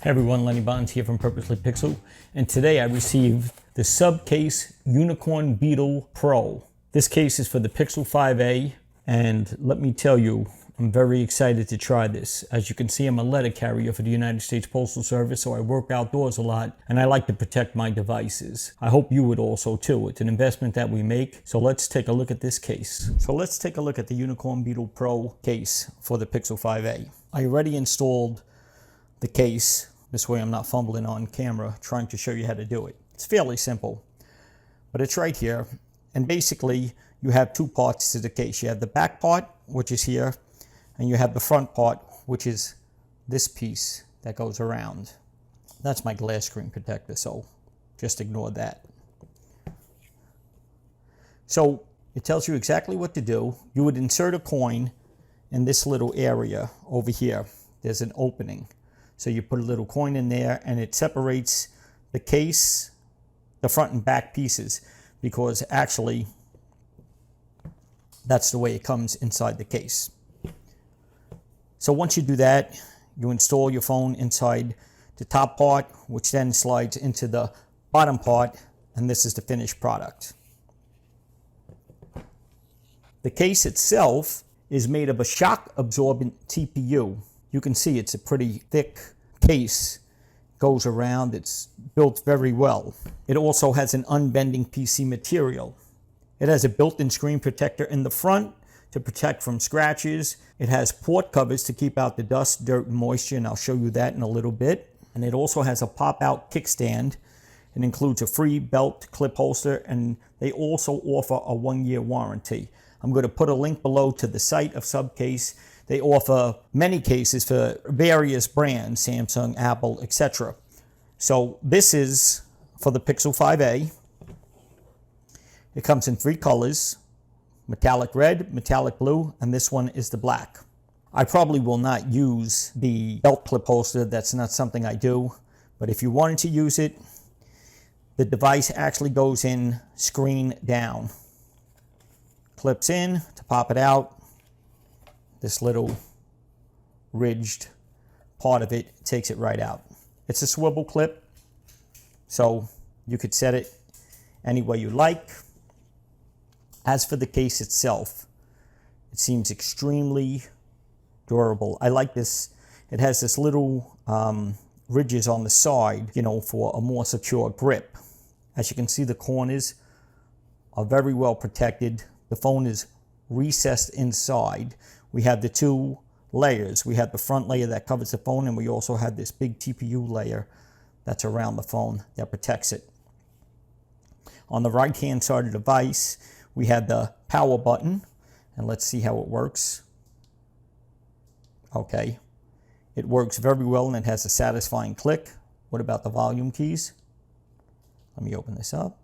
Hey everyone, Lenny here from Purposely Pixel, and today I received the SUPCASE Unicorn Beetle Pro. This case is for the Pixel 5a, and let me tell you, I'm very excited to try this. As you can see, I'm a letter carrier for the United States Postal Service, so I work outdoors a lot, and I like to protect my devices. I hope you would also too. It's an investment that we make, so let's take a look at this case. So let's take a look at the Unicorn Beetle Pro case for the Pixel 5a. I already installed the case. This way I'm not fumbling on camera trying to show you how to do it. It's fairly simple, but it's right here. And basically you have two parts to the case. You have the back part, which is here, and you have the front part, which is this piece that goes around. That's my glass screen protector, so just ignore that. So it tells you exactly what to do. You would insert a coin in this little area over here. There's an opening. So you put a little coin in there and it separates the case, the front and back pieces, because actually that's the way it comes inside the case. So once you do that, you install your phone inside the top part, which then slides into the bottom part, and this is the finished product. The case itself is made of a shock absorbent TPU. You can see it's a pretty thick case, goes around, it's built very well. It also has an unbending PC material. It has a built-in screen protector in the front to protect from scratches. It has port covers to keep out the dust, dirt, and moisture, and I'll show you that in a little bit. And it also has a pop-out kickstand. It includes a free belt clip holster, and they also offer a 1-year warranty. I'm going to put a link below to the site of SUPCASE. They offer many cases for various brands, Samsung, Apple, etc. So this is for the Pixel 5a. It comes in 3 colors, metallic red, metallic blue, and this one is the black. I probably will not use the belt clip holster. That's not something I do. But if you wanted to use it, the device actually goes in screen down. Clips in to pop it out. This little ridged part of it takes it right out. It's a swivel clip, so you could set it any way you like. As for the case itself, it seems extremely durable. I like this. It has this little ridges on the side, you know, for a more secure grip. As you can see, the corners are very well protected. The phone is recessed inside. We have the 2 layers. We have the front layer that covers the phone, and we also have this big TPU layer that's around the phone that protects it. On the right-hand side of the device, we have the power button, and let's see how it works. Okay, it works very well, and it has a satisfying click. What about the volume keys? Let me open this up.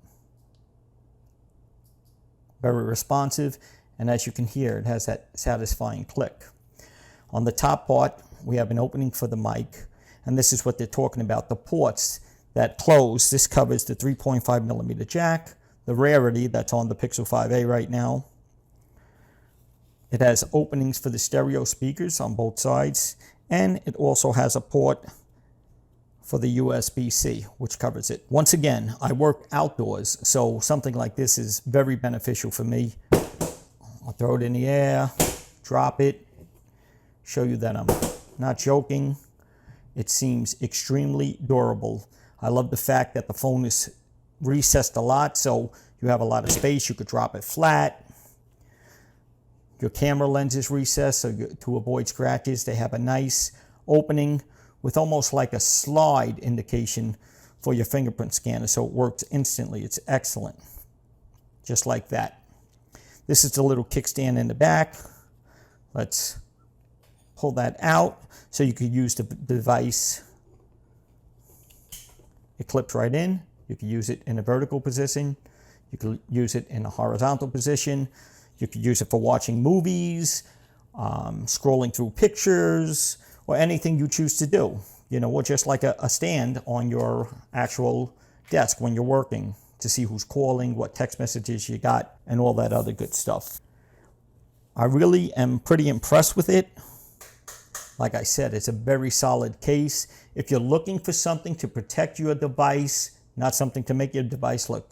Very responsive. And as you can hear, it has that satisfying click. On the top part, we have an opening for the mic. And this is what they're talking about. The ports that close, this covers the 3.5mm jack, the Rarity that's on the Pixel 5a right now. It has openings for the stereo speakers on both sides. And it also has a port for the USB-C, which covers it. Once again, I work outdoors, so something like this is very beneficial for me. I'll throw it in the air, drop it, show you that I'm not joking. It seems extremely durable. I love the fact that the phone is recessed a lot, so you have a lot of space. You could drop it flat. Your camera lens is recessed, so to avoid scratches, they have a nice opening with almost like a slide indication for your fingerprint scanner, so it works instantly. It's excellent, just like that. This is the little kickstand in the back. Let's pull that out so you could use the device. It clips right in. You can use it in a vertical position. You can use it in a horizontal position. You could use it for watching movies, scrolling through pictures, or anything you choose to do. You know, or just like a stand on your actual desk when you're working, to see who's calling, what text messages you got, and all that other good stuff. I really am pretty impressed with it. Like I said, it's a very solid case. If you're looking for something to protect your device, not something to make your device look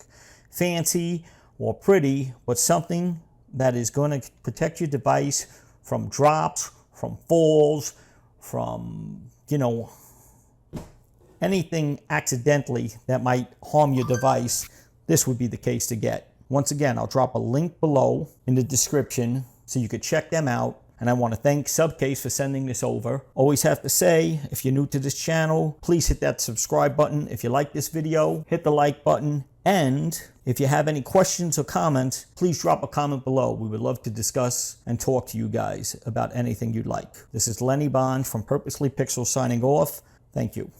fancy or pretty, but something that is going to protect your device from drops, from falls, from, anything accidentally that might harm your device, this would be the case to get. Once again, I'll drop a link below in the description so you could check them out. And I want to thank SUPCASE for sending this over. Always have to say, if you're new to this channel, please hit that subscribe button. If you like this video, hit the like button. And if you have any questions or comments, please drop a comment below. We would love to discuss and talk to you guys about anything you'd like. This is Lenny Bond from Purposely Pixel signing off. Thank you.